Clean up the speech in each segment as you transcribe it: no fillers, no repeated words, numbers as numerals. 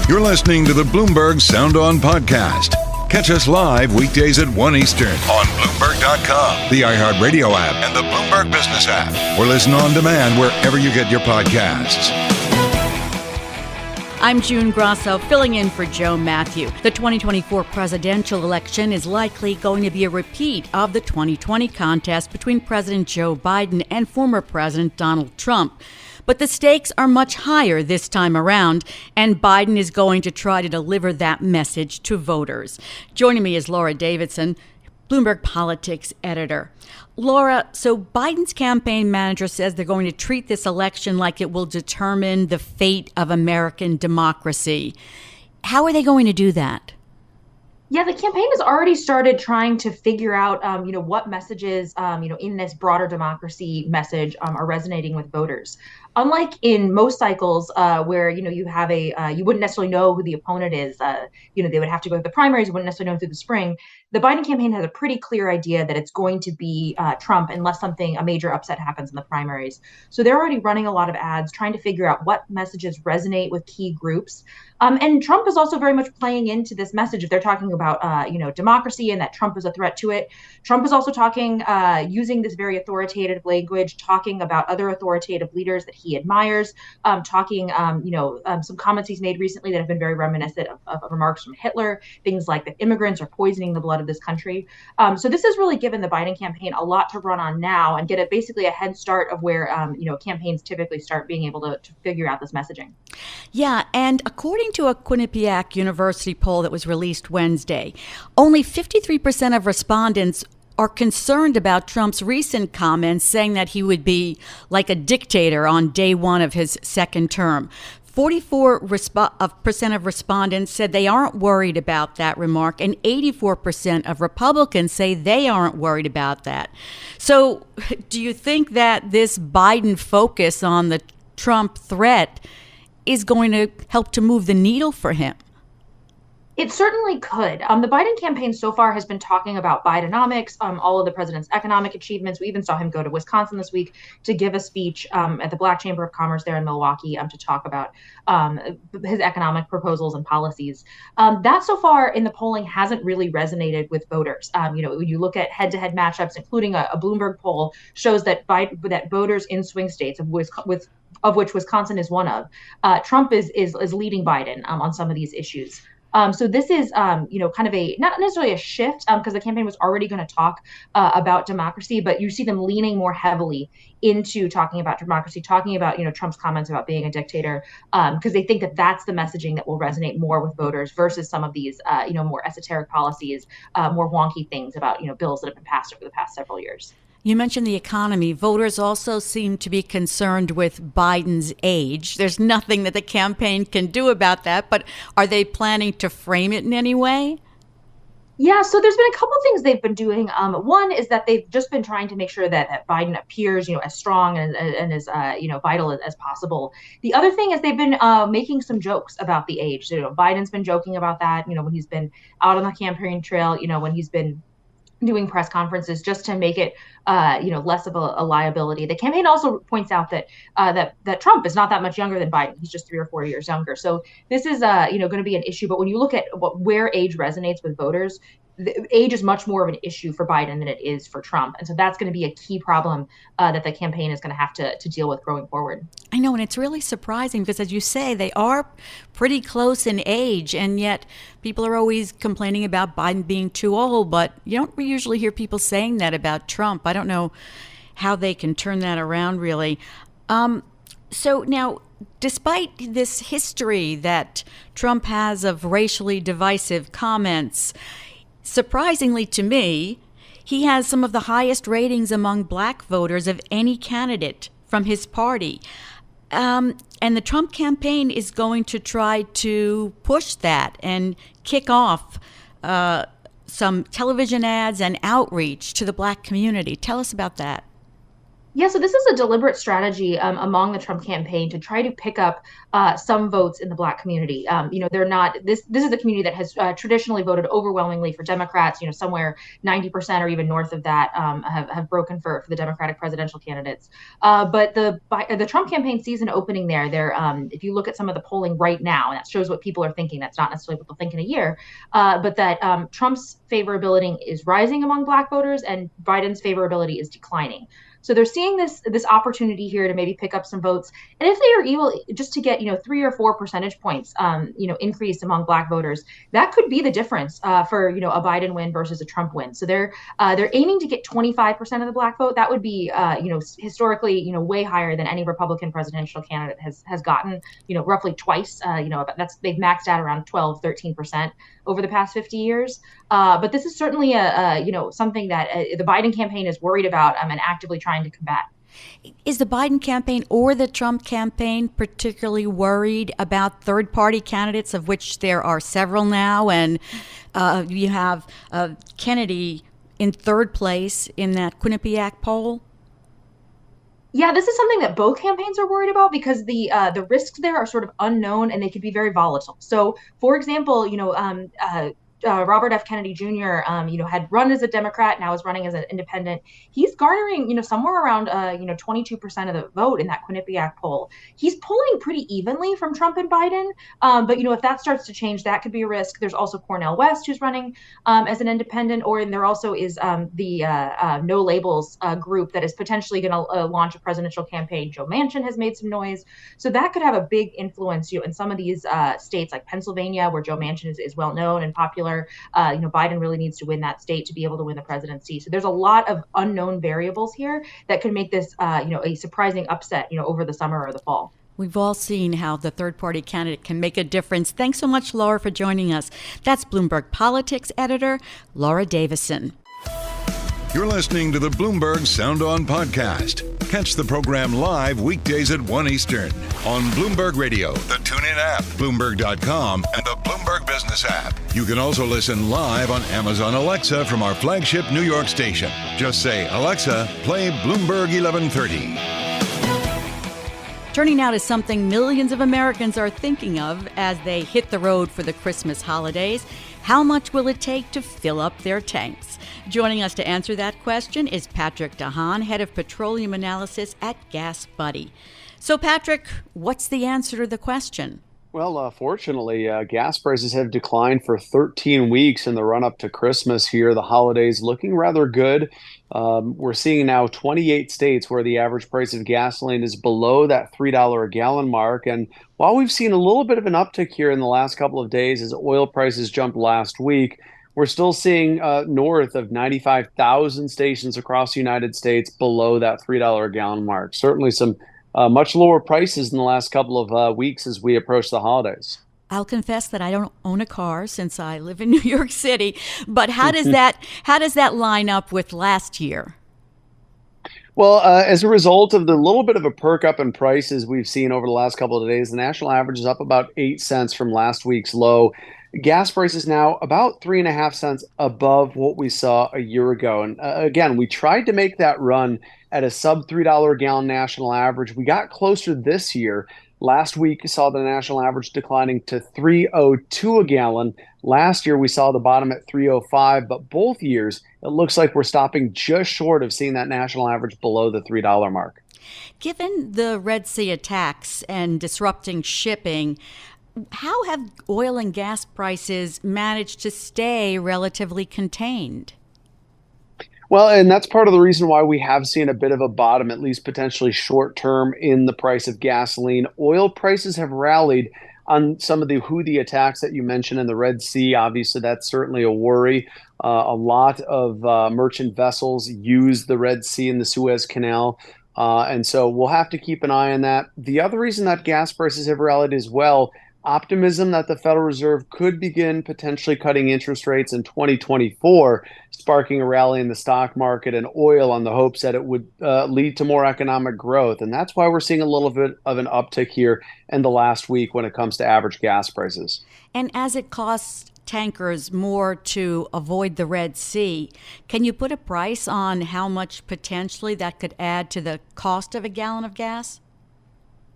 You're listening to the Bloomberg Sound On podcast. Catch us live weekdays at 1 Eastern on Bloomberg.com, the iHeartRadio app, and the Bloomberg Business app. Or listen on demand wherever you get your podcasts. I'm June Grasso, filling in for Joe Mathieu. The 2024 presidential election is likely going to be a repeat of the 2020 contest between President Joe Biden and former President Donald Trump. But the stakes are much higher this time around, and Biden is going to try to deliver that message to voters. Joining me is Laura Davison, Bloomberg Politics editor. Laura, so Biden's campaign manager says they're going to treat this election like it will determine the fate of American democracy. How are they going to do that? Yeah, the campaign has already started trying to figure out, what messages, in this broader democracy message are resonating with voters. Unlike in most cycles where, you have you wouldn't necessarily know who the opponent is. They would have to go to the primaries, you wouldn't necessarily know through the spring. The Biden campaign has a pretty clear idea that it's going to be Trump unless a major upset happens in the primaries. So they're already running a lot of ads, trying to figure out what messages resonate with key groups. And Trump is also very much playing into this message. If they're talking about, democracy and that Trump is a threat to it, Trump is also talking, using this very authoritative language, talking about other authoritative leaders that he admires, talking, some comments he's made recently that have been very reminiscent of remarks from Hitler, things like that immigrants are poisoning the blood of this country. So this has really given the Biden campaign a lot to run on now and get basically a head start of where, campaigns typically start being able to figure out this messaging. Yeah, and according to a Quinnipiac University poll that was released Wednesday, only 53% of respondents are concerned about Trump's recent comments saying that he would be like a dictator on day one of his second term. 44% of respondents said they aren't worried about that remark, and 84% of Republicans say they aren't worried about that. So do you think that this Biden focus on the Trump threat is going to help to move the needle for him? It certainly could. The Biden campaign so far has been talking about Bidenomics, all of the president's economic achievements. We even saw him go to Wisconsin this week to give a speech at the Black Chamber of Commerce there in Milwaukee to talk about his economic proposals and policies. That so far in the polling hasn't really resonated with voters. When you look at head-to-head matchups, including a Bloomberg poll, shows that that voters in swing states of which Wisconsin is one of, Trump is leading Biden on some of these issues. So this is, kind of not necessarily a shift because the campaign was already going to talk about democracy, but you see them leaning more heavily into talking about democracy, talking about, Trump's comments about being a dictator, because they think that that's the messaging that will resonate more with voters versus some of these, more esoteric policies, more wonky things about, bills that have been passed over the past several years. You mentioned the economy. Voters also seem to be concerned with Biden's age. There's nothing that the campaign can do about that, but are they planning to frame it in any way? Yeah, so there's been a couple things they've been doing. One is that they've just been trying to make sure that Biden appears, as strong and as vital as possible. The other thing is they've been making some jokes about the age. So, Biden's been joking about that, when he's been out on the campaign trail, when he's been doing press conferences just to make it, less of a liability. The campaign also points out that that Trump is not that much younger than Biden. He's just 3 or 4 years younger. So this is, going to be an issue. But when you look at where age resonates with voters, the age is much more of an issue for Biden than it is for Trump. And so that's going to be a key problem that the campaign is going to have to deal with going forward. I know, and it's really surprising because, as you say, they are pretty close in age, and yet people are always complaining about Biden being too old, but you don't usually hear people saying that about Trump. I don't know how they can turn that around, really. So now, despite this history that Trump has of racially divisive comments, surprisingly to me, he has some of the highest ratings among black voters of any candidate from his party. And the Trump campaign is going to try to push that and kick off some television ads and outreach to the black community. Tell us about that. Yeah, so this is a deliberate strategy among the Trump campaign to try to pick up some votes in the Black community. They're not this. This is a community that has traditionally voted overwhelmingly for Democrats. Somewhere 90% or even north of that have broken for the Democratic presidential candidates. But the Trump campaign season opening there, if you look at some of the polling right now, and that shows what people are thinking. That's not necessarily what they'll think in a year, but that Trump's favorability is rising among Black voters and Biden's favorability is declining. So they're seeing this opportunity here to maybe pick up some votes, and if they are able just to get 3 or 4 percentage points, increase among Black voters, that could be the difference for a Biden win versus a Trump win. So they're aiming to get 25% of the Black vote. That would be historically way higher than any Republican presidential candidate has gotten. Roughly twice. They've maxed out around 12-13% over the past 50 years. But this is certainly something that the Biden campaign is worried about and actively trying to combat. Is the Biden campaign or the Trump campaign particularly worried about third-party candidates, of which there are several now, and you have Kennedy in third place in that Quinnipiac poll? Yeah, this is something that both campaigns are worried about because the risks there are sort of unknown and they could be very volatile. So, for example, Robert F. Kennedy Jr., had run as a Democrat, now is running as an independent. He's garnering, somewhere around, 22% of the vote in that Quinnipiac poll. He's pulling pretty evenly from Trump and Biden. But, if that starts to change, that could be a risk. There's also Cornel West, who's running as an independent, and there also is the No Labels group that is potentially going to launch a presidential campaign. Joe Manchin has made some noise. So that could have a big influence, in some of these states like Pennsylvania, where Joe Manchin is well known and popular. Biden really needs to win that state to be able to win the presidency. So there's a lot of unknown variables here that could make this, a surprising upset, over the summer or the fall. We've all seen how the third-party candidate can make a difference. Thanks so much, Laura, for joining us. That's Bloomberg Politics editor, Laura Davison. You're listening to the Bloomberg Sound On podcast. Catch the program live weekdays at 1 Eastern on Bloomberg Radio, the TuneIn app, Bloomberg.com, and the Bloomberg Business app. You can also listen live on Amazon Alexa from our flagship New York station. Just say, Alexa, play Bloomberg 1130. Turning now to something millions of Americans are thinking of as they hit the road for the Christmas holidays. How much will it take to fill up their tanks? Joining us to answer that question is Patrick Haan, head of petroleum analysis at GasBuddy. So, Patrick, what's the answer to the question? Well, fortunately, gas prices have declined for 13 weeks in the run-up to Christmas here. The holidays looking rather good. We're seeing now 28 states where the average price of gasoline is below that $3 a gallon mark. And while we've seen a little bit of an uptick here in the last couple of days as oil prices jumped last week, we're still seeing north of 95,000 stations across the United States below that $3 a gallon mark. Certainly some much lower prices in the last couple of weeks as we approach the holidays. I'll confess that I don't own a car since I live in New York City, but how does that line up with last year? Well, as a result of the little bit of a perk up in prices we've seen over the last couple of days, the national average is up about 8 cents from last week's low. Gas prices now about 3.5 cents above what we saw a year ago. And again, we tried to make that run at a sub $3 a gallon national average. We got closer this year. Last week, we saw the national average declining to $3.02 a gallon. Last year, we saw the bottom at $3.05, but both years, it looks like we're stopping just short of seeing that national average below the $3 mark. Given the Red Sea attacks and disrupting shipping, how have oil and gas prices managed to stay relatively contained? Well, and that's part of the reason why we have seen a bit of a bottom, at least potentially short term, in the price of gasoline. Oil prices have rallied on some of the Houthi attacks that you mentioned in the Red Sea. Obviously, that's certainly a worry. A lot of merchant vessels use the Red Sea and the Suez Canal. And so we'll have to keep an eye on that. The other reason that gas prices have rallied as well, optimism that the Federal Reserve could begin potentially cutting interest rates in 2024, sparking a rally in the stock market and oil on the hopes that it would lead to more economic growth. And that's why we're seeing a little bit of an uptick here in the last week when it comes to average gas prices. And as it costs tankers more to avoid the Red Sea. Can you put a price on how much potentially that could add to the cost of a gallon of gas?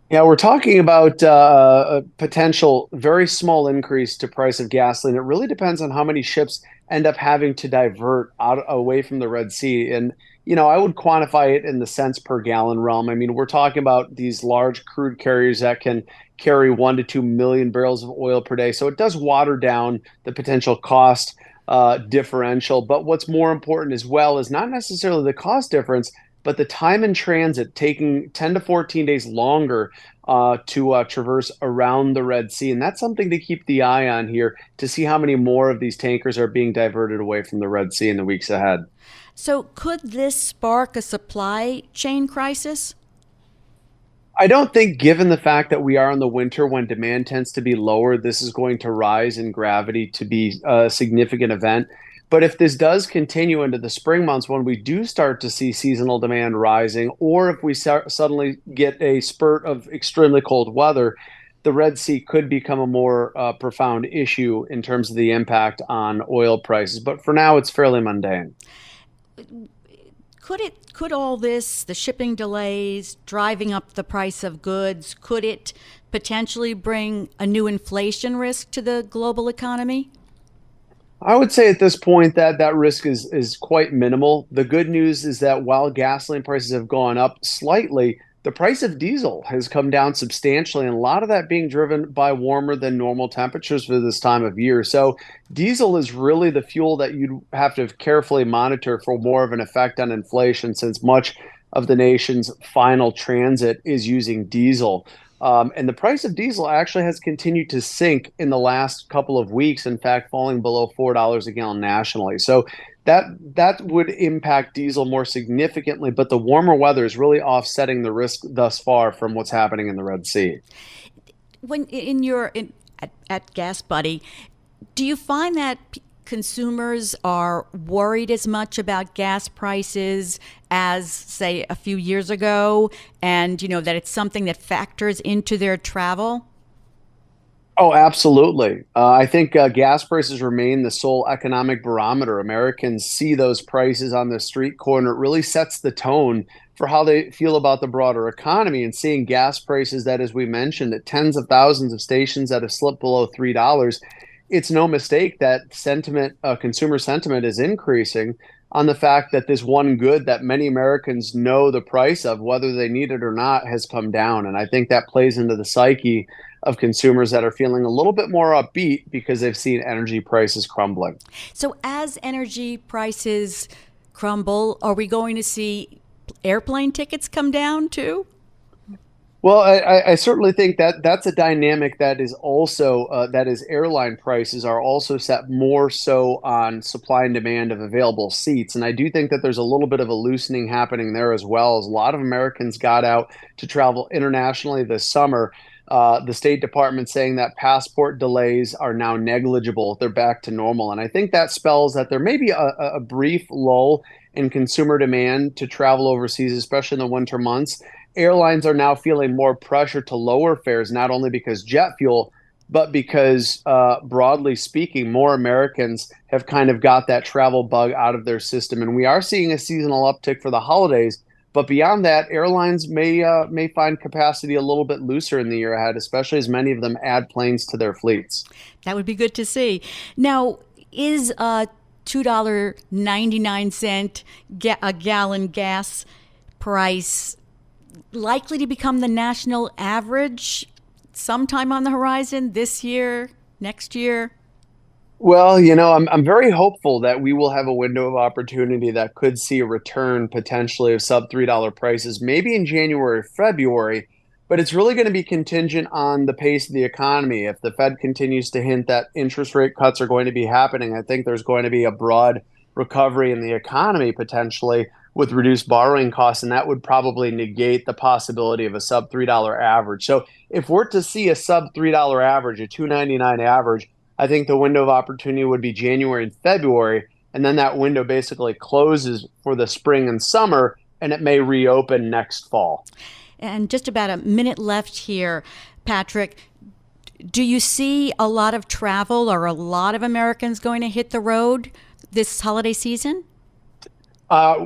Yeah, we're talking about a potential very small increase to price of gasoline. It really depends on how many ships end up having to divert out away from the Red Sea. And, I would quantify it in the cents per gallon realm. I mean, we're talking about these large crude carriers that can carry 1 to 2 million barrels of oil per day. So it does water down the potential cost differential. But what's more important as well is not necessarily the cost difference, but the time in transit taking 10 to 14 days longer to traverse around the Red Sea. And that's something to keep the eye on here to see how many more of these tankers are being diverted away from the Red Sea in the weeks ahead. So could this spark a supply chain crisis? I don't think, given the fact that we are in the winter when demand tends to be lower, this is going to rise in gravity to be a significant event. But if this does continue into the spring months when we do start to see seasonal demand rising, or if we suddenly get a spurt of extremely cold weather, the Red Sea could become a more profound issue in terms of the impact on oil prices. But for now, it's fairly mundane. Could all this, the shipping delays, driving up the price of goods, could it potentially bring a new inflation risk to the global economy? I would say at this point that risk is quite minimal. The good news is that while gasoline prices have gone up slightly, the price of diesel has come down substantially, and a lot of that being driven by warmer than normal temperatures for this time of year. So diesel is really the fuel that you'd have to carefully monitor for more of an effect on inflation, since much of the nation's final transit is using diesel. And the price of diesel actually has continued to sink in the last couple of weeks, in fact, falling below $4 a gallon nationally. So that would impact diesel more significantly, but the warmer weather is really offsetting the risk thus far from what's happening in the Red Sea. When at GasBuddy, do you find that consumers are worried as much about gas prices as, say, a few years ago, and that it's something that factors into their travel? Oh, absolutely. I think gas prices remain the sole economic barometer. Americans see those prices on the street corner. It really sets the tone for how they feel about the broader economy. And seeing gas prices that, as we mentioned, at tens of thousands of stations that have slipped below $3, it's no mistake that consumer sentiment is increasing on the fact that this one good that many Americans know the price of, whether they need it or not, has come down. And I think that plays into the psyche of consumers that are feeling a little bit more upbeat because they've seen energy prices crumbling. So as energy prices crumble, are we going to see airplane tickets come down too? Well, I certainly think that that's a dynamic that is also airline prices are also set more so on supply and demand of available seats. And I do think that there's a little bit of a loosening happening there as well, as a lot of Americans got out to travel internationally this summer. The State Department saying that passport delays are now negligible. They're back to normal. And I think that spells that there may be a brief lull in consumer demand to travel overseas, especially in the winter months. Airlines are now feeling more pressure to lower fares, not only because jet fuel, but because, broadly speaking, more Americans have kind of got that travel bug out of their system. And we are seeing a seasonal uptick for the holidays. But beyond that, airlines may find capacity a little bit looser in the year ahead, especially as many of them add planes to their fleets. That would be good to see. Now, is a $2.99 a gallon gas price likely to become the national average sometime on the horizon this year, next year? Well, I'm very hopeful that we will have a window of opportunity that could see a return potentially of sub $3 prices, maybe in January, February, but it's really going to be contingent on the pace of the economy. If the Fed continues to hint that interest rate cuts are going to be happening, I think there's going to be a broad recovery in the economy potentially with reduced borrowing costs, and that would probably negate the possibility of a sub $3 average. So if we're to see a sub $3 average, a $2.99 average, I think the window of opportunity would be January and February, and then that window basically closes for the spring and summer, and it may reopen next fall. And just about a minute left here, Patrick. Do you see a lot of travel or a lot of Americans going to hit the road this holiday season?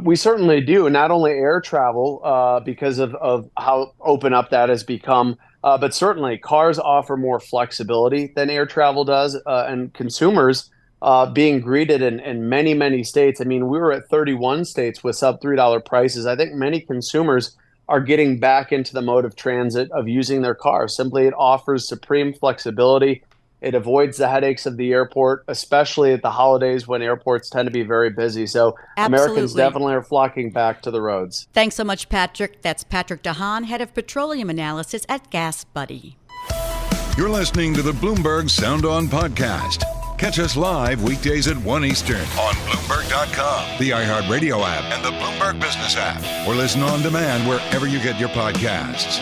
We certainly do. Not only air travel, because of how open up that has become, but certainly cars offer more flexibility than air travel does. And consumers being greeted in many, many states. I mean, we were at 31 states with sub $3 prices. I think many consumers are getting back into the mode of transit of using their cars. Simply, it offers supreme flexibility. It avoids the headaches of the airport, especially at the holidays when airports tend to be very busy. So Americans Absolutely. definitely are flocking back to the roads. Thanks so much, Patrick. That's Patrick Haan, head of petroleum analysis at GasBuddy. You're listening to the Bloomberg Sound On podcast. Catch us live weekdays at 1 Eastern on Bloomberg.com, the iHeartRadio app, and the Bloomberg Business app. Or listen on demand wherever you get your podcasts.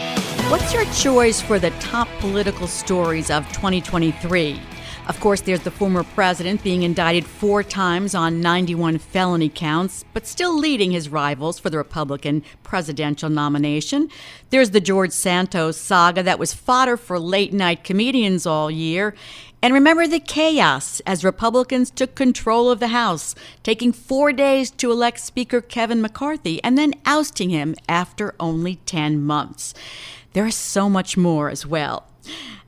What's your choice for the top political stories of 2023? Of course, there's the former president being indicted 4 times on 91 felony counts, but still leading his rivals for the Republican presidential nomination. There's the George Santos saga that was fodder for late-night comedians all year. And remember the chaos as Republicans took control of the House, taking 4 days to elect Speaker Kevin McCarthy and then ousting him after only 10 months. There is so much more as well.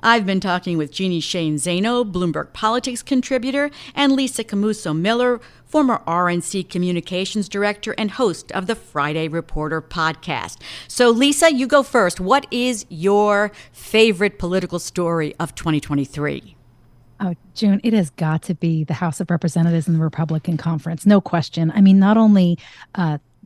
I've been talking with Jeanne Zaino, Bloomberg Politics contributor, and Lisa Camooso Miller, former RNC Communications Director and host of the Friday Reporter podcast. So, Lisa, you go first. What is your favorite political story of 2023? Oh, June, it has got to be the House of Representatives and the Republican Conference. No question. I mean, not only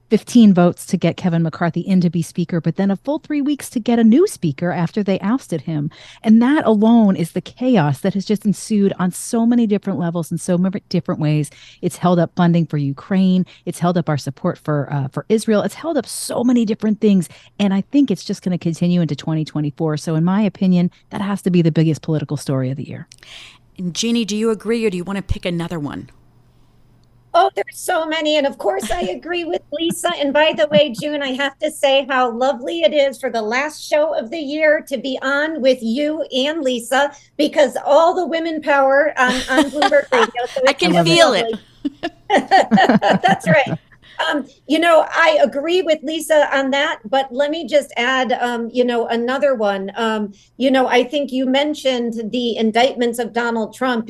15 votes to get Kevin McCarthy in to be speaker, but then a full 3 weeks to get a new speaker after they ousted him. And that alone is the chaos that has just ensued on so many different levels in so many different ways. It's held up funding for Ukraine. It's held up our support for Israel. It's held up so many different things. And I think it's just going to continue into 2024. So in my opinion, that has to be the biggest political story of the year. And Jeanne, do you agree or do you want to pick another one? Oh, there's so many. And of course, I agree with Lisa. And by the way, June, I have to say how lovely it is for the last show of the year to be on with you and Lisa, because all the women power on Bloomberg Radio. So I can feel it. That's right. I agree with Lisa on that, but let me just add, another one. I think you mentioned the indictments of Donald Trump,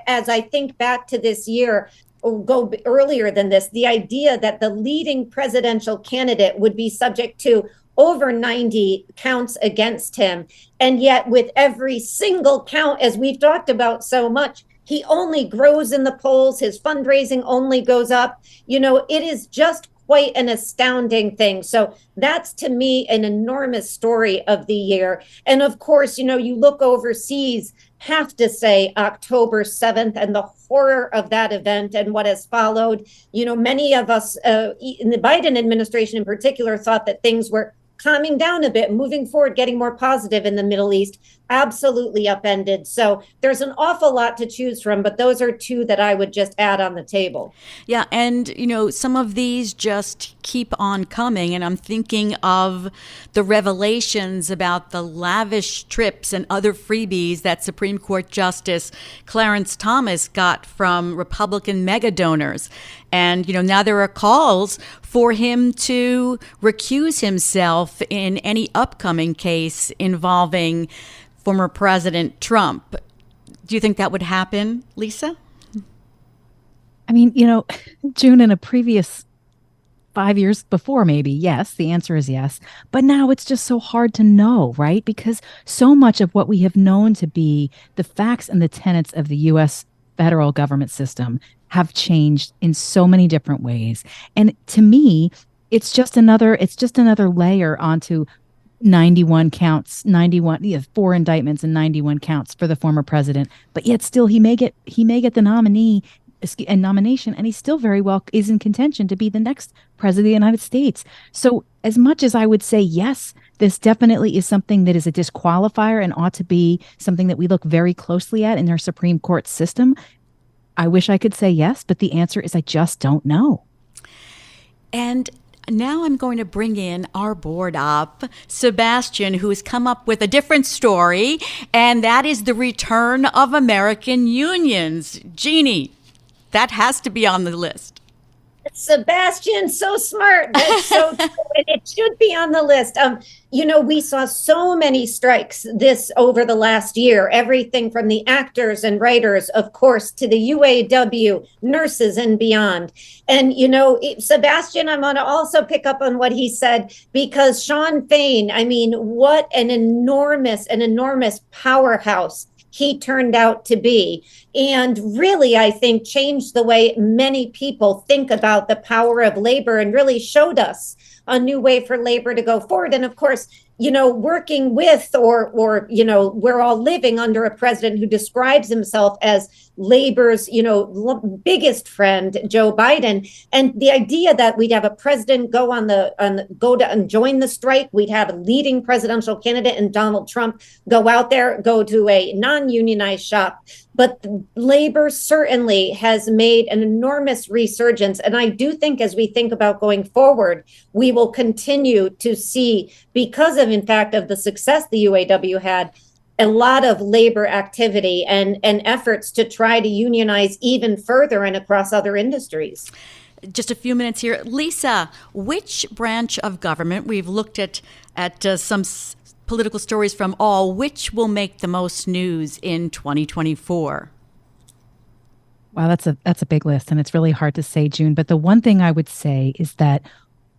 as I think back to this year, or go earlier than this, the idea that the leading presidential candidate would be subject to over 90 counts against him. And yet with every single count, as we've talked about so much, he only grows in the polls. His fundraising only goes up. It is just quite an astounding thing. So that's, to me, an enormous story of the year. And of course, you look overseas, have to say October 7th and the horror of that event and what has followed. Many of us in the Biden administration in particular thought that things were calming down a bit, moving forward, getting more positive in the Middle East. Absolutely upended. So there's an awful lot to choose from, but those are 2 that I would just add on the table. Yeah, and some of these just keep on coming, and I'm thinking of the revelations about the lavish trips and other freebies that Supreme Court Justice Clarence Thomas got from Republican mega donors. And, now there are calls for him to recuse himself in any upcoming case involving former President Trump. Do you think that would happen, Lisa? I mean, June, in a previous 5 years before, maybe, yes, the answer is yes. But now it's just so hard to know, right? Because so much of what we have known to be the facts and the tenets of the U.S. federal government system have changed in so many different ways. And to me, it's just another layer onto 91 counts, 4 indictments and 91 counts for the former president. But yet still he may get the nomination, and he still very well is in contention to be the next president of the United States. So as much as I would say, yes, this definitely is something that is a disqualifier and ought to be something that we look very closely at in our Supreme Court system, I wish I could say yes, but the answer is I just don't know. And Now I'm going to bring in our board op, Sebastian, who has come up with a different story, and that is the return of American unions. Jeannie, that has to be on the list. Sebastian, so smart. That's so true. And it should be on the list. We saw so many strikes over the last year, everything from the actors and writers, of course, to the UAW, nurses and beyond. And, Sebastian, I'm going to also pick up on what he said, because Shawn Fain, what an enormous powerhouse he turned out to be. And really, I think, changed the way many people think about the power of labor and really showed us a new way for labor to go forward. And of course, working with we're all living under a president who describes himself as labor's, biggest friend, Joe Biden. And the idea that we'd have a president go and join the strike, we'd have a leading presidential candidate and Donald Trump go out there, go to a non-unionized shop. But labor certainly has made an enormous resurgence. And I do think as we think about going forward, we will continue to see, because of the success the UAW had, a lot of labor activity and efforts to try to unionize even further and across other industries. Just a few minutes here. Lisa, which branch of government, we've looked at some political stories from all, which will make the most news in 2024? Wow, that's a big list, and it's really hard to say, June. But the one thing I would say is that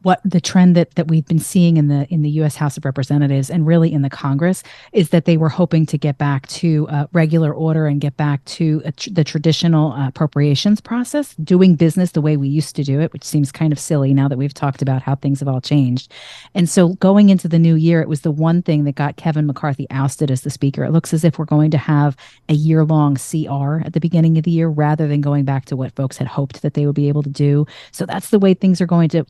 what the trend that we've been seeing in the U.S. House of Representatives and really in the Congress is that they were hoping to get back to regular order and get back to the traditional appropriations process, doing business the way we used to do it, which seems kind of silly now that we've talked about how things have all changed. And so going into the new year, it was the one thing that got Kevin McCarthy ousted as the speaker. It looks as if we're going to have a year-long CR at the beginning of the year rather than going back to what folks had hoped that they would be able to do. So that's the way things are going to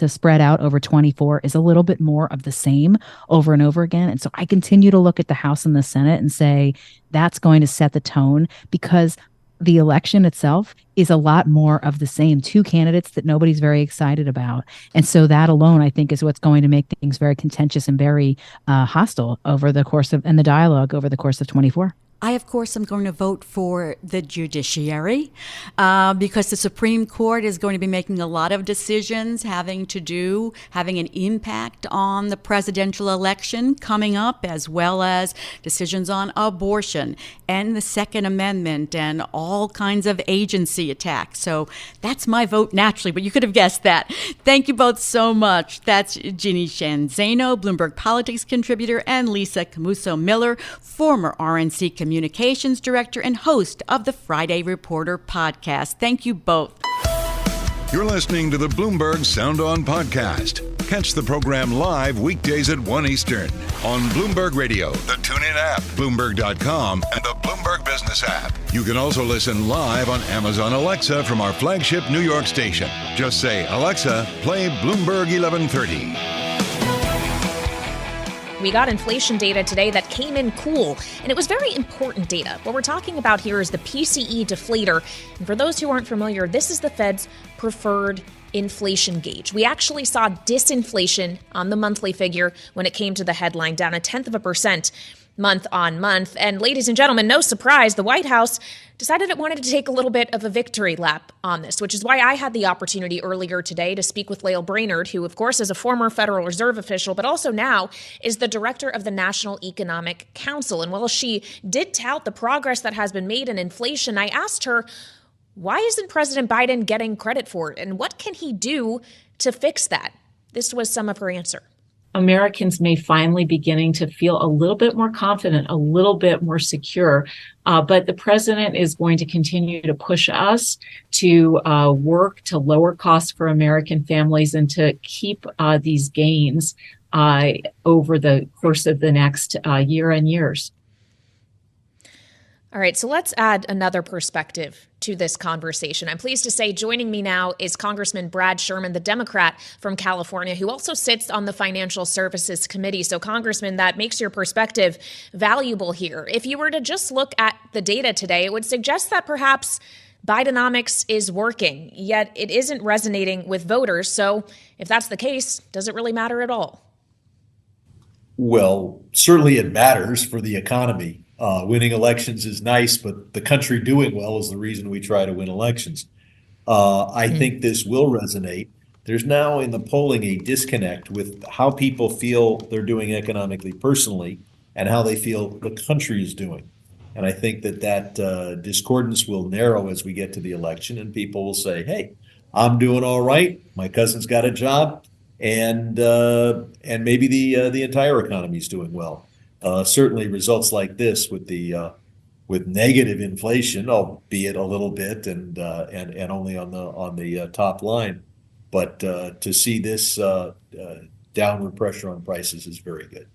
spread out over 24, is a little bit more of the same over and over again. And so I continue to look at the House and the Senate and say that's going to set the tone, because the election itself is a lot more of the same. Two candidates that nobody's very excited about. And so that alone, I think, is what's going to make things very contentious and very hostile over the course of, and the dialogue over the course of 24. I, of course, am going to vote for the judiciary because the Supreme Court is going to be making a lot of decisions having an impact on the presidential election coming up, as well as decisions on abortion and the Second Amendment and all kinds of agency attacks. So that's my vote naturally, but you could have guessed that. Thank you both so much. That's Jeanne Zaino, Bloomberg Politics contributor, and Lisa Camooso Miller, former RNC Communications Director and host of the Friday Reporter podcast. Thank you both. You're listening to the Bloomberg Sound On podcast. Catch the program live weekdays at 1 Eastern on Bloomberg Radio, the TuneIn app, Bloomberg.com, and the Bloomberg Business app. You can also listen live on Amazon Alexa from our flagship New York station. Just say, Alexa, play Bloomberg 1130. We got inflation data today that came in cool, and it was very important data. What we're talking about here is the PCE deflator. And for those who aren't familiar, this is the Fed's preferred inflation gauge. We actually saw disinflation on the monthly figure when it came to the headline, down 0.1% month on month. And ladies and gentlemen, no surprise, the White House decided it wanted to take a little bit of a victory lap on this, which is why I had the opportunity earlier today to speak with Lael Brainerd, who, of course, is a former Federal Reserve official, but also now is the director of the National Economic Council. And while she did tout the progress that has been made in inflation, I asked her, why isn't President Biden getting credit for it? And what can he do to fix that? This was some of her answer. Americans may finally beginning to feel a little bit more confident, a little bit more secure. But the president is going to continue to push us to work to lower costs for American families and to keep these gains over the course of the next year and years. All right, so let's add another perspective to this conversation. I'm pleased to say joining me now is Congressman Brad Sherman, the Democrat from California, who also sits on the Financial Services Committee. So, Congressman, that makes your perspective valuable here. If you were to just look at the data today, it would suggest that perhaps Bidenomics is working, yet it isn't resonating with voters. So if that's the case, does it really matter at all? Well, certainly it matters for the economy. Winning elections is nice, but the country doing well is the reason we try to win elections. I think this will resonate. There's now in the polling a disconnect with how people feel they're doing economically personally and how they feel the country is doing. And I think that discordance will narrow as we get to the election, and people will say, hey, I'm doing all right. My cousin's got a job, and maybe the entire economy is doing well. Certainly results like this with negative inflation, albeit a little bit and only on the top line. But to see this downward pressure on prices is very good.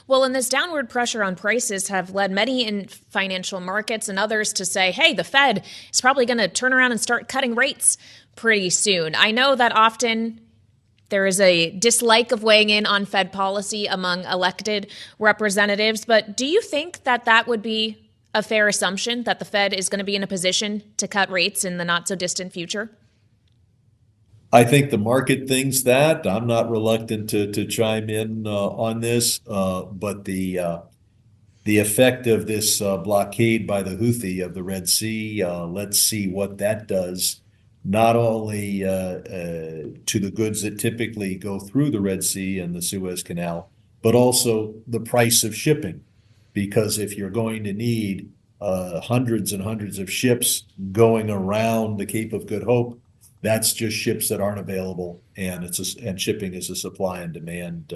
Well, and this downward pressure on prices have led many in financial markets and others to say, hey, the Fed is probably going to turn around and start cutting rates pretty soon. I know that often there is a dislike of weighing in on Fed policy among elected representatives, but do you think that that would be a fair assumption, that the Fed is going to be in a position to cut rates in the not so distant future? I think the market thinks that. I'm not reluctant to chime in on this, but the effect of this blockade by the Houthi of the Red Sea, let's see what that does, not only to the goods that typically go through the Red Sea and the Suez Canal, but also the price of shipping. Because if you're going to need hundreds and hundreds of ships going around the Cape of Good Hope, that's just ships that aren't available, and shipping is a supply and demand.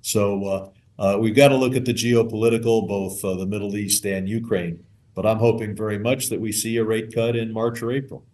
So we've got to look at the geopolitical, both the Middle East and Ukraine. But I'm hoping very much that we see a rate cut in March or April.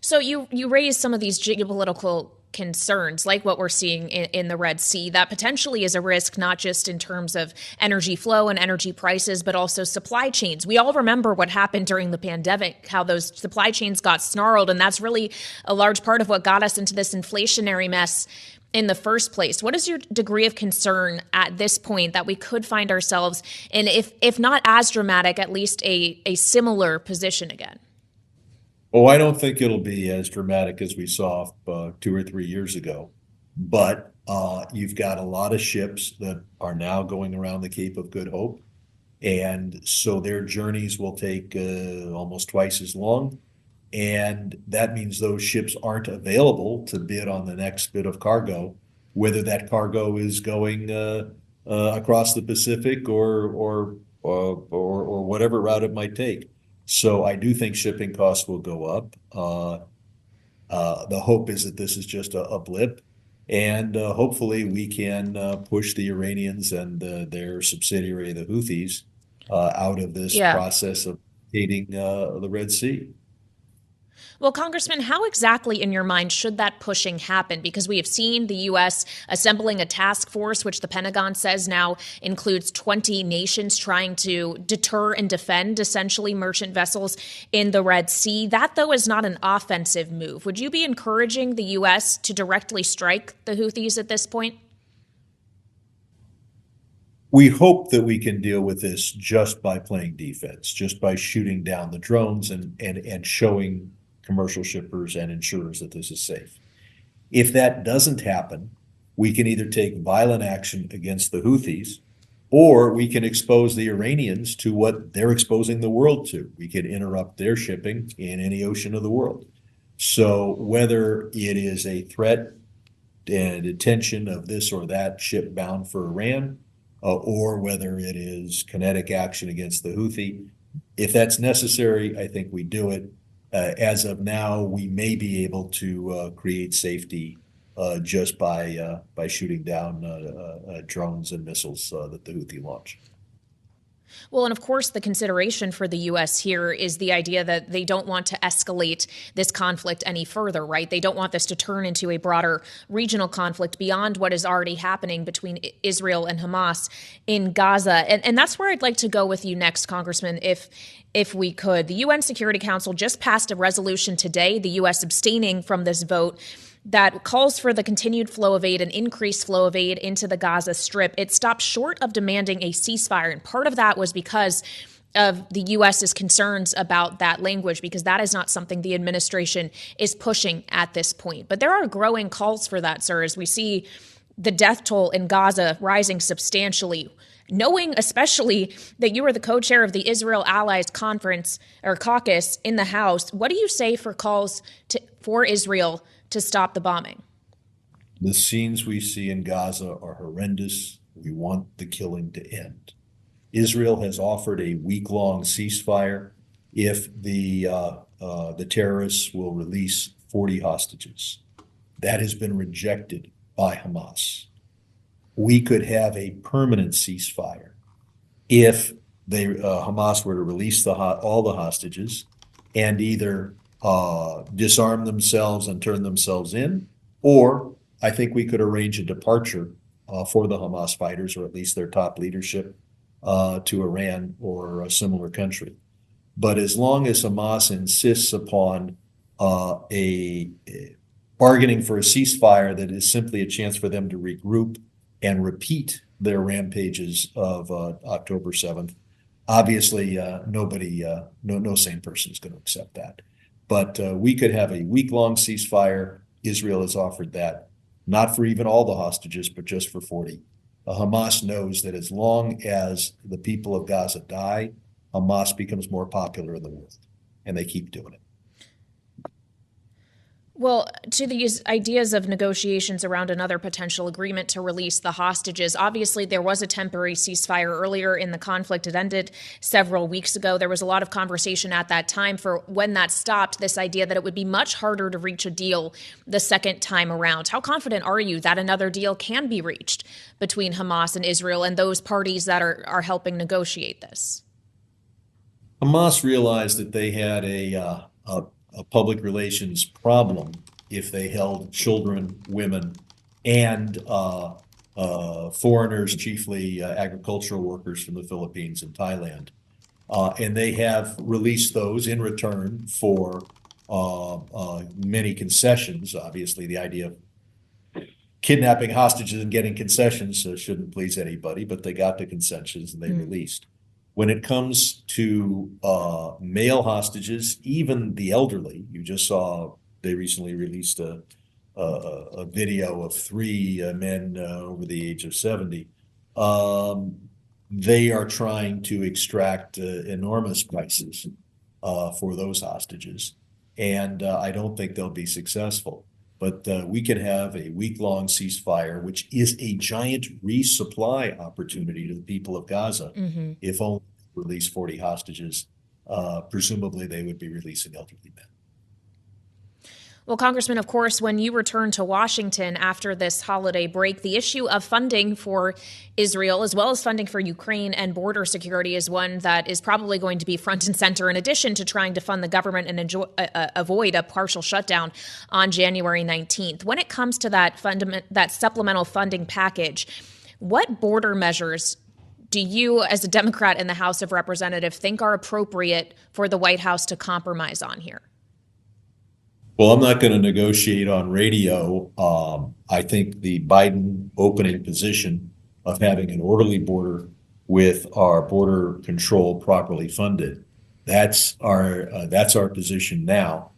So you raised some of these geopolitical concerns, like what we're seeing in the Red Sea, that potentially is a risk, not just in terms of energy flow and energy prices, but also supply chains. We all remember what happened during the pandemic, how those supply chains got snarled, and that's really a large part of what got us into this inflationary mess in the first place. What is your degree of concern at this point that we could find ourselves in, if not as dramatic, at least a similar position again? Oh, I don't think it'll be as dramatic as we saw 2 or 3 years ago, but you've got a lot of ships that are now going around the Cape of Good Hope, and so their journeys will take almost twice as long, and that means those ships aren't available to bid on the next bit of cargo, whether that cargo is going across the Pacific or whatever route it might take. So I do think shipping costs will go up. The hope is that this is just a blip, and hopefully we can push the Iranians and their subsidiary, the Houthis, out of this process of blockading the Red Sea. Well, Congressman, how exactly in your mind should that pushing happen? Because we have seen the U.S. assembling a task force, which the Pentagon says now includes 20 nations trying to deter and defend essentially merchant vessels in the Red Sea. That, though, is not an offensive move. Would you be encouraging the U.S. to directly strike the Houthis at this point? We hope that we can deal with this just by playing defense, just by shooting down the drones and showing commercial shippers and insurers that this is safe. If that doesn't happen, we can either take violent action against the Houthis, or we can expose the Iranians to what they're exposing the world to. We could interrupt their shipping in any ocean of the world. So whether it is a threat and detention of this or that ship bound for Iran, or whether it is kinetic action against the Houthi, if that's necessary, I think we do it. As of now, we may be able to create safety just by shooting down drones and missiles that the Houthi launch. Well, and of course, the consideration for the U.S. here is the idea that they don't want to escalate this conflict any further, right? They don't want this to turn into a broader regional conflict beyond what is already happening between Israel and Hamas in Gaza. And that's where I'd like to go with you next, Congressman, if we could. The UN Security Council just passed a resolution today, the U.S. abstaining from this vote, that calls for the continued flow of aid and increased flow of aid into the Gaza Strip. It stopped short of demanding a ceasefire. And part of that was because of the U.S.'s concerns about that language, because that is not something the administration is pushing at this point. But there are growing calls for that, sir, as we see the death toll in Gaza rising substantially. Knowing especially that you are the co-chair of the Israel Allies Conference or Caucus in the House, what do you say for calls for Israel to stop the bombing? The scenes we see in Gaza are horrendous. We want the killing to end. Israel has offered a week-long ceasefire if the terrorists will release 40 hostages. That has been rejected by Hamas. We could have a permanent ceasefire if Hamas were to release all the hostages and either disarm themselves and turn themselves in, or I think we could arrange a departure for the Hamas fighters, or at least their top leadership, to Iran or a similar country. But as long as Hamas insists upon a bargaining for a ceasefire that is simply a chance for them to regroup and repeat their rampages of October 7th, obviously no sane person is going to accept that. But we could have a week-long ceasefire. Israel has offered that, not for even all the hostages, but just for 40. Hamas knows that as long as the people of Gaza die, Hamas becomes more popular in the world, and they keep doing it. Well, to these ideas of negotiations around another potential agreement to release the hostages, obviously there was a temporary ceasefire earlier in the conflict. It ended several weeks ago. There was a lot of conversation at that time for when that stopped, this idea that it would be much harder to reach a deal the second time around. How confident are you that another deal can be reached between Hamas and Israel and those parties that are helping negotiate this? Hamas realized that they had a public relations problem if they held children, women, and foreigners, chiefly agricultural workers from the Philippines and Thailand. And they have released those in return for many concessions. Obviously, the idea of kidnapping hostages and getting concessions shouldn't please anybody, but they got the concessions and they released. When it comes to male hostages, even the elderly, you just saw they recently released a video of 3 men over the age of 70. They are trying to extract enormous prices for those hostages, and I don't think they'll be successful. But we could have a week-long ceasefire, which is a giant resupply opportunity to the people of Gaza. If only release 40 hostages, presumably they would be releasing elderly men. Well, Congressman, of course, when you return to Washington after this holiday break, the issue of funding for Israel, as well as funding for Ukraine and border security, is one that is probably going to be front and center, in addition to trying to fund the government and avoid a partial shutdown on January 19th. When it comes to that supplemental funding package, what border measures do you, as a Democrat in the House of Representatives, think are appropriate for the White House to compromise on here? Well, I'm not going to negotiate on radio. I think the Biden opening position of having an orderly border with our border control properly funded, that's our position now.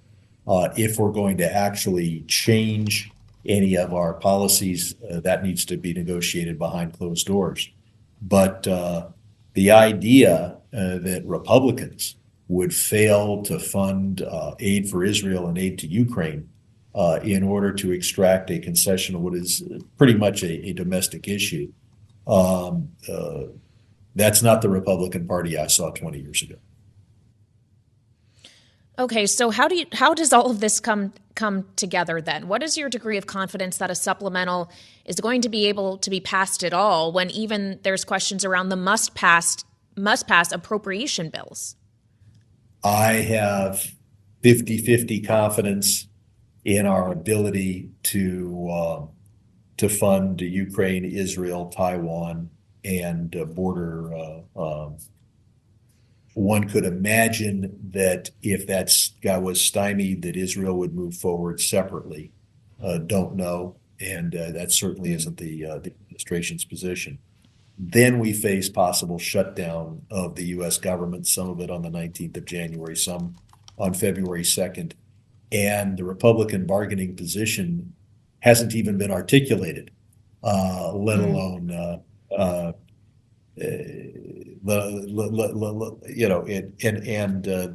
If we're going to actually change any of our policies, that needs to be negotiated behind closed doors. But the idea that Republicans would fail to fund aid for Israel and aid to Ukraine in order to extract a concession of what is pretty much a domestic issue, that's not the Republican Party I saw 20 years ago. Okay, so how does all of this come together then? What is your degree of confidence that a supplemental is going to be able to be passed at all when even there's questions around the must pass appropriation bills? I have 50-50 confidence in our ability to fund Ukraine, Israel, Taiwan, and border. One could imagine that if that was stymied, that Israel would move forward separately. Don't know, and that certainly isn't the administration's position. then we face possible shutdown of the U.S. government, some of it on the 19th of January, some on February 2nd. And the Republican bargaining position hasn't even been articulated, let alone,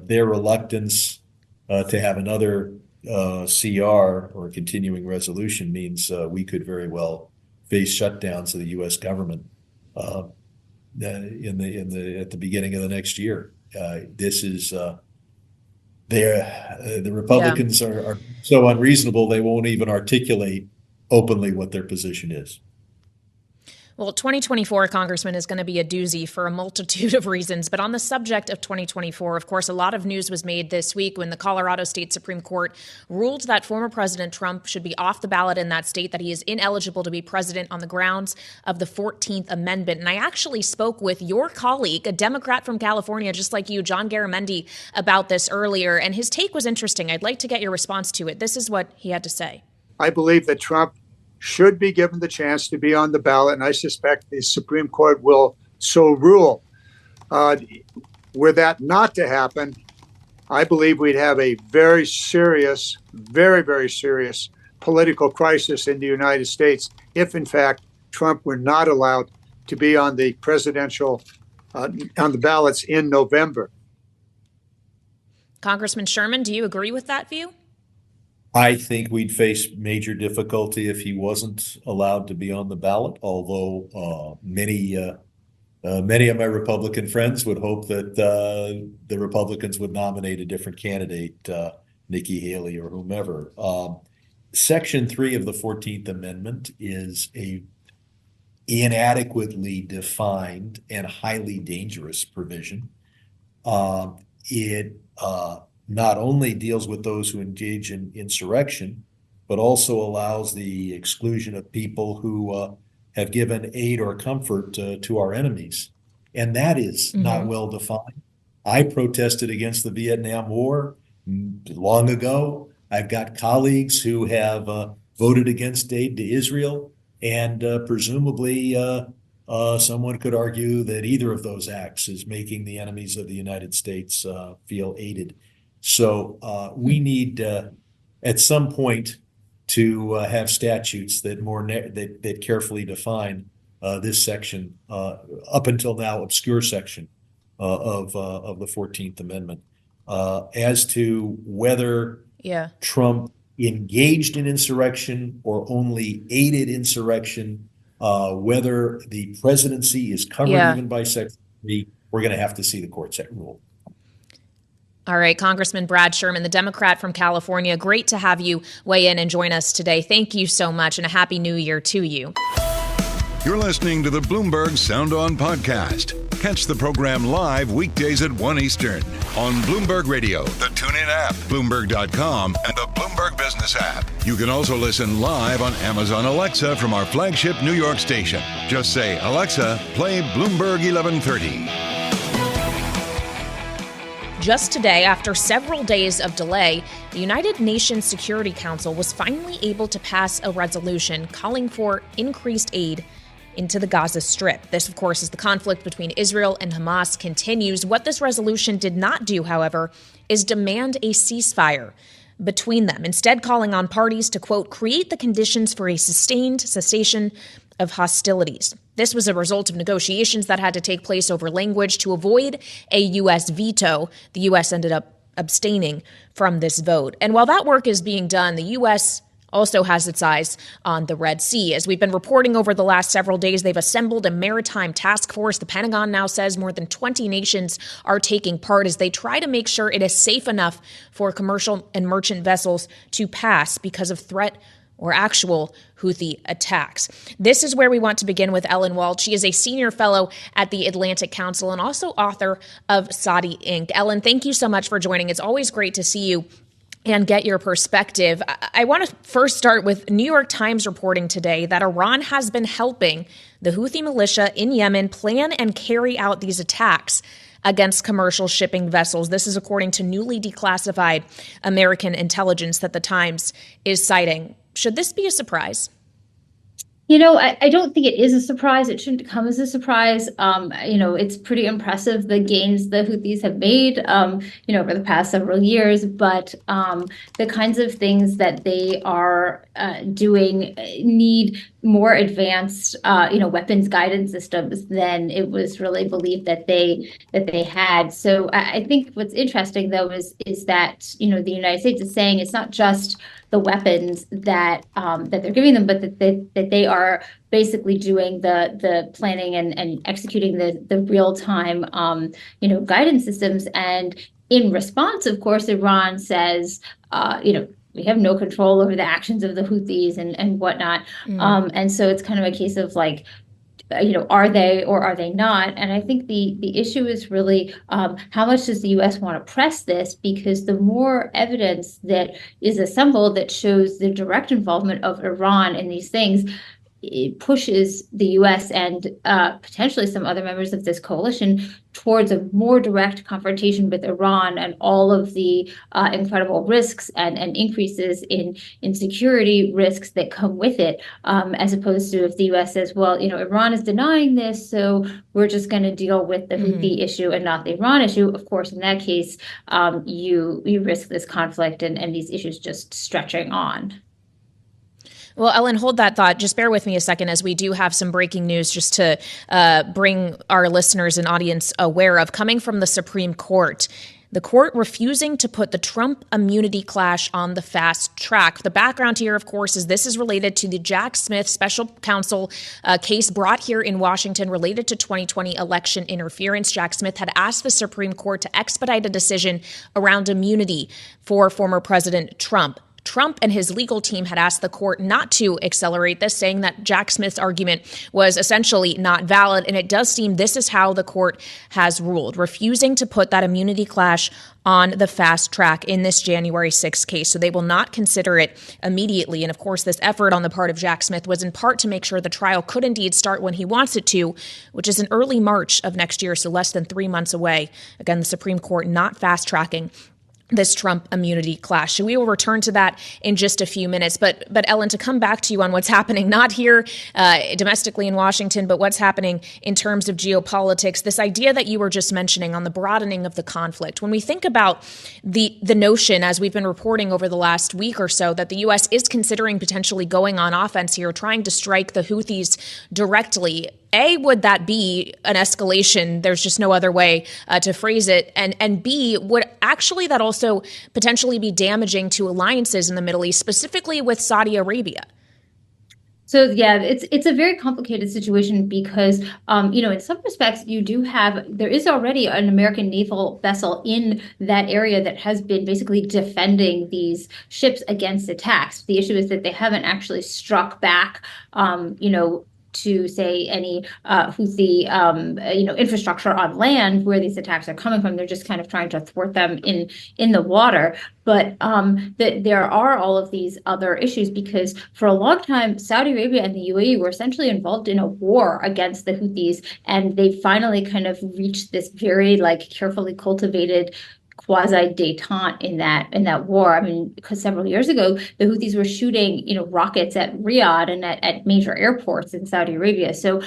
their reluctance to have another CR or continuing resolution means we could very well face shutdowns of the U.S. government at the beginning of the next year. This is the Republicans are so unreasonable they won't even articulate openly what their position is. Well, 2024, Congressman, is going to be a doozy for a multitude of reasons. But on the subject of 2024, of course, a lot of news was made this week when the Colorado State Supreme Court ruled that former President Trump should be off the ballot in that state, that he is ineligible to be president on the grounds of the 14th Amendment. And I actually spoke with your colleague, a Democrat from California, just like you, John Garamendi, about this earlier. And his take was interesting. I'd like to get your response to it. This is what he had to say. I believe that Trump should be given the chance to be on the ballot, and I suspect the Supreme Court will so rule. Were that not to happen, I believe we'd have a very serious, very, very serious political crisis in the United States if, in fact, Trump were not allowed to be on the presidential, on the ballots in November. Congressman Sherman, do you agree with that view? I think we'd face major difficulty if he wasn't allowed to be on the ballot, although many of my Republican friends would hope that the Republicans would nominate a different candidate, Nikki Haley or whomever. Section 3 of the 14th Amendment is a inadequately defined and highly dangerous provision. It not only deals with those who engage in insurrection, but also allows the exclusion of people who have given aid or comfort to our enemies. And that is not well defined. I protested against the Vietnam War long ago. I've got colleagues who have voted against aid to Israel, and presumably someone could argue that either of those acts is making the enemies of the United States feel aided. So we need at some point to have statutes that that carefully define this section, up until now obscure section of the 14th Amendment. As to whether Trump engaged in insurrection or only aided insurrection, whether the presidency is covered even by Section 3, we're going to have to see the court set rule. All right, Congressman Brad Sherman, the Democrat from California. Great to have you weigh in and join us today. Thank you so much, and a happy new year to you. You're listening to the Bloomberg Sound On podcast. Catch the program live weekdays at 1 Eastern on Bloomberg Radio, the TuneIn app, Bloomberg.com, and the Bloomberg Business app. You can also listen live on Amazon Alexa from our flagship New York station. Just say, Alexa, play Bloomberg 1130. Just today, after several days of delay, the United Nations Security Council was finally able to pass a resolution calling for increased aid into the Gaza Strip. This, of course, as the conflict between Israel and Hamas continues. What this resolution did not do, however, is demand a ceasefire between them, instead calling on parties to, quote, create the conditions for a sustained cessation of hostilities. This was a result of negotiations that had to take place over language to avoid a U.S. veto. The U.S. ended up abstaining from this vote. And while that work is being done, the U.S. also has its eyes on the Red Sea. As we've been reporting over the last several days, they've assembled a maritime task force. The Pentagon now says more than 20 nations are taking part as they try to make sure it is safe enough for commercial and merchant vessels to pass because of threat or actual Houthi attacks. This is where we want to begin with Ellen Wald. She is a senior fellow at the Atlantic Council and also author of Saudi Inc. Ellen, thank you so much for joining. It's always great to see you and get your perspective. I want to first start with New York Times reporting today that Iran has been helping the Houthi militia in Yemen plan and carry out these attacks against commercial shipping vessels. This is according to newly declassified American intelligence that the Times is citing. Should this be a surprise? I don't think it is a surprise. It shouldn't come as a surprise. It's pretty impressive the gains the Houthis have made, over the past several years. But the kinds of things that they are doing need more advanced, weapons guidance systems than it was really believed that they had. So I think what's interesting, though, is that the United States is saying it's not just the weapons that they're giving them, but that they are basically doing the planning and executing the real time guidance systems. And in response, of course, Iran says we have no control over the actions of the Houthis and whatnot. And so it's kind of a case of like, are they or are they not? And I think the issue is really how much does the U.S. want to press this? Because the more evidence that is assembled that shows the direct involvement of Iran in these things, it pushes the U.S. and potentially some other members of this coalition towards a more direct confrontation with Iran and all of the incredible risks and increases in security risks that come with it, as opposed to if the U.S. says, well, Iran is denying this, so we're just going to deal with the Houthi issue and not the Iran issue. Of course, in that case, you risk this conflict and these issues just stretching on. Well, Ellen, hold that thought. Just bear with me a second as we do have some breaking news just to bring our listeners and audience aware of. Coming from the Supreme Court, the court refusing to put the Trump immunity clash on the fast track. The background here, of course, is this is related to the Jack Smith special counsel case brought here in Washington related to 2020 election interference. Jack Smith had asked the Supreme Court to expedite a decision around immunity for former President Trump. Trump and his legal team had asked the court not to accelerate this, saying that Jack Smith's argument was essentially not valid. And it does seem this is how the court has ruled, refusing to put that immunity clash on the fast track in this January 6th case. So they will not consider it immediately. And of course, this effort on the part of Jack Smith was in part to make sure the trial could indeed start when he wants it to, which is in early March of next year, so less than 3 months away. Again, the Supreme Court not fast tracking this Trump immunity clash. So we will return to that in just a few minutes. But Ellen, to come back to you on what's happening, not here domestically in Washington, but what's happening in terms of geopolitics, this idea that you were just mentioning on the broadening of the conflict. When we think about the notion, as we've been reporting over the last week or so, that the U.S. is considering potentially going on offense here, trying to strike the Houthis directly, A, would that be an escalation? There's just no other way to phrase it. And B, would actually that also potentially be damaging to alliances in the Middle East, specifically with Saudi Arabia? So, yeah, it's a very complicated situation because, in some respects, there is already an American naval vessel in that area that has been basically defending these ships against attacks. The issue is that they haven't actually struck back, to say any Houthi, infrastructure on land where these attacks are coming from. They're just kind of trying to thwart them in the water. But there are all of these other issues because for a long time, Saudi Arabia and the UAE were essentially involved in a war against the Houthis, and they finally kind of reached this very carefully cultivated quasi-détente in that war. I mean, because several years ago, the Houthis were shooting, rockets at Riyadh and at major airports in Saudi Arabia. So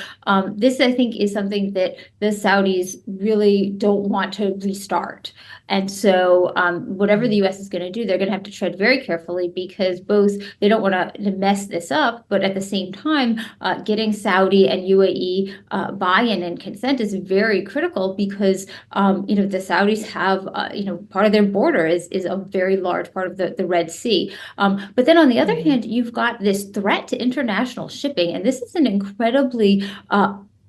this, I think, is something that the Saudis really don't want to restart. And so whatever the U.S. is going to do, they're going to have to tread very carefully because both they don't want to mess this up, but at the same time, getting Saudi and UAE buy-in and consent is very critical because, the Saudis have, part of their border is a very large part of the Red Sea. But then on the other hand, you've got this threat to international shipping, and this is an incredibly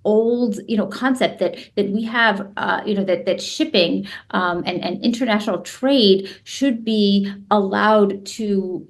old, concept that we have, that shipping and international trade should be allowed to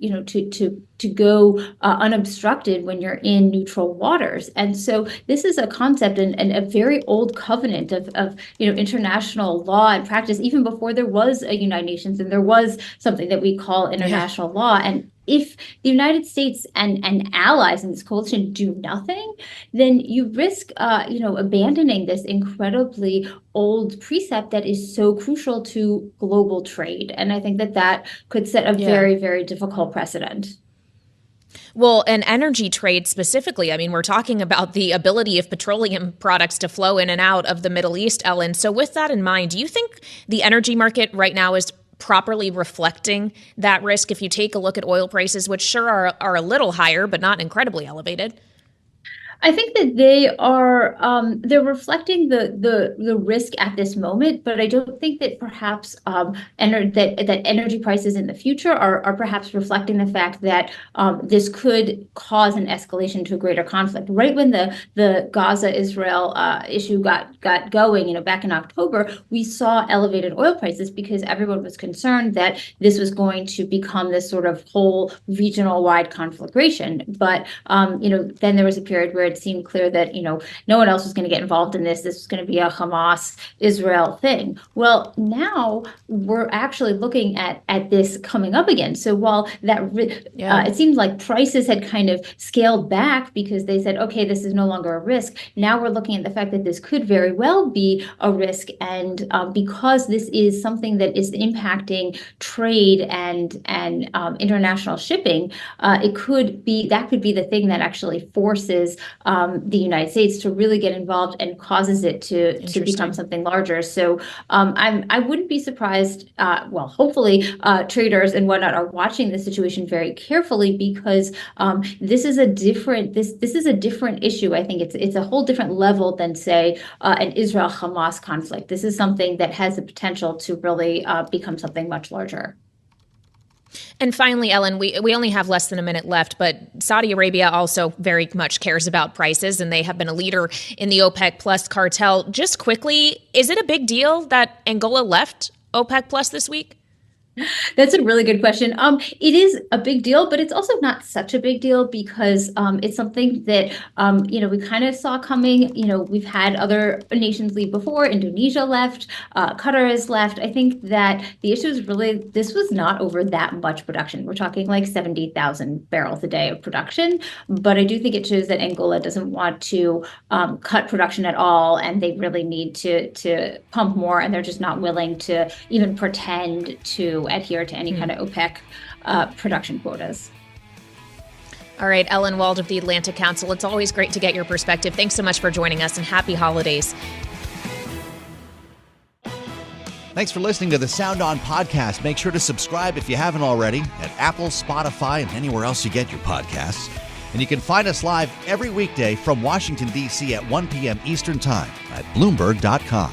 go unobstructed when you're in neutral waters. And so this is a concept and a very old covenant of international law and practice, even before there was a United Nations and there was something that we call international law. And if the United States and allies in this coalition do nothing, then you risk, abandoning this incredibly old precept that is so crucial to global trade. And I think that could set a very, very difficult precedent. Well, an energy trade specifically, I mean, we're talking about the ability of petroleum products to flow in and out of the Middle East, Ellen. So with that in mind, do you think the energy market right now is properly reflecting that risk if you take a look at oil prices, which sure are a little higher, but not incredibly elevated? I think that they are they're reflecting the risk at this moment, but I don't think that perhaps that energy prices in the future are perhaps reflecting the fact that this could cause an escalation to a greater conflict. Right when the Gaza-Israel issue got going, back in October, we saw elevated oil prices because everyone was concerned that this was going to become this sort of whole regional-wide conflagration. But then there was a period where it seemed clear that, no one else was going to get involved in this. This was going to be a Hamas-Israel thing. Well, now we're actually looking at this coming up again. So while it seems like prices had kind of scaled back because they said, okay, this is no longer a risk. Now we're looking at the fact that this could very well be a risk. And because this is something that is impacting trade and international shipping, that could be the thing that actually forces the United States to really get involved and causes it to become something larger. So I wouldn't be surprised. Hopefully traders and whatnot are watching the situation very carefully because this is a different issue. I think it's a whole different level than, say, an Israel-Hamas conflict. This is something that has the potential to really become something much larger. And finally, Ellen, we only have less than a minute left, but Saudi Arabia also very much cares about prices, and they have been a leader in the OPEC Plus cartel. Just quickly, is it a big deal that Angola left OPEC Plus this week? That's a really good question. It is a big deal, but it's also not such a big deal because it's something that, we kind of saw coming. We've had other nations leave before. Indonesia left. Qatar has left. I think that the issue is really, this was not over that much production. We're talking like 70,000 barrels a day of production. But I do think it shows that Angola doesn't want to cut production at all, and they really need to pump more, and they're just not willing to even pretend to adhere to any kind of OPEC production quotas. All right, Ellen Wald of the Atlantic Council, it's always great to get your perspective. Thanks so much for joining us, and happy holidays. Thanks for listening to the Sound On podcast. Make sure to subscribe if you haven't already at Apple, Spotify, and anywhere else you get your podcasts. And you can find us live every weekday from Washington, D.C. at 1 p.m. Eastern Time at Bloomberg.com.